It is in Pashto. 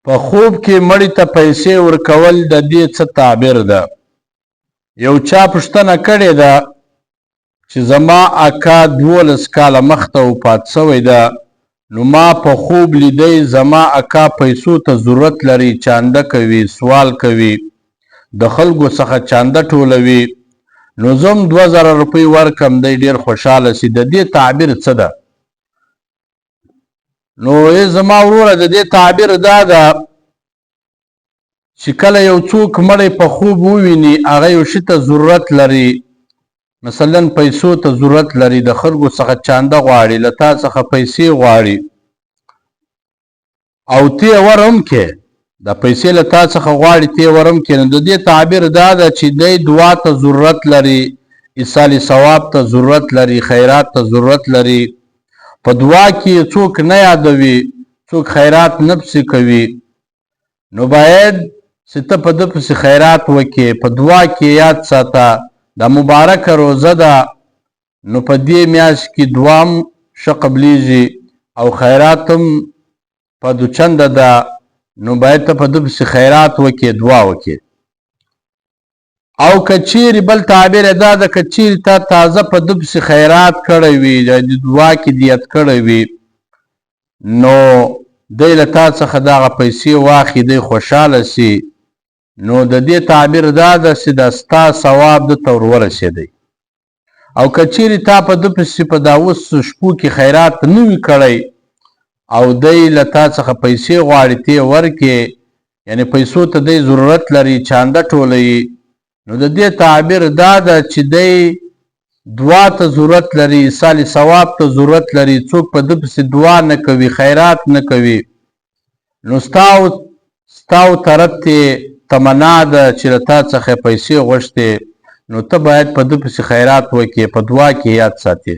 په خوب کې مړی ته پیسې ورکول د دې څه تعبیر ده؟ یو چا پوښتنه کړې ده چې زما اکا 12 کاله مخته وفات شوی ده، نو ما په خوب لیدی زما اکا پیسو ته ضرورت لري، چانده کوي، سوال کوي، د خلکو څخه چانده ټولوي، نو زم 2000 روپۍ ورکم، دی ډیر خوشحاله سي. د دې تعبیر څه ده؟ نو زما وروره د دې تعبیر دا ده چې کله یو څوک مړی په خوب وویني، هغه یو شي ته ضرورت لري، مثلا پیسو ته ضرورت لري، د خلکو څخه چانده غواړي، له تا څخه پیسې غواړي او تی ورم کې د پیسې له تا څخه غواړي، تی ورم کې. نو د دې تعبیر دا ده چې دی دعا ته ضرورت لري، ایصال ثواب ته ضرورت لري، خیرات ته ضرورت لري. په دعا کې څوک نه یادوي، څوک خیرات نه پسې کوي، نو باید چې ته په ده پسې خیرات وکې، په دعا کې یاد ساته دا مبارکه روزه ده، نو په دې میاشت کې دعا هم ښه قبلیږي او خیرات هم په دوچنده ده، نو باید ته په ده پسې خیرات وکې، دعا وکې. او که چیرې بل تعبیر دا ده که چیرې تا تازه په ده پسې خیرات کړی وي، د دعا کې دیت کړی وي، نو دی له تا څخه دغه پیسې واخلي، دی خوشحاله سي، نو د دې تعبیر دا ده چې دا ستا ثواب ده ته ورورسېدی. او که چیرې تا په ده پسې په دا اوس شپو کې خیرات نه وي کړی او دی له تا څخه پیسې غواړي، تی ورکې، یعنې پیسو ته دی ضرورت لري، چانده ټولوي، نو د دې تعبیر دا ده چې دی دعا ته ضرورت لري، ایصال ثواب ته ضرورت لري، څوک په ده پسې دعا نه کوي، خیرات نه کوي، نو ستاو طرف ته تمنا ده چې له تا څخه پیسې غوښتې، نو ته باید په ده پسې خیرات وکړې، په دعا کې یاد ساتې.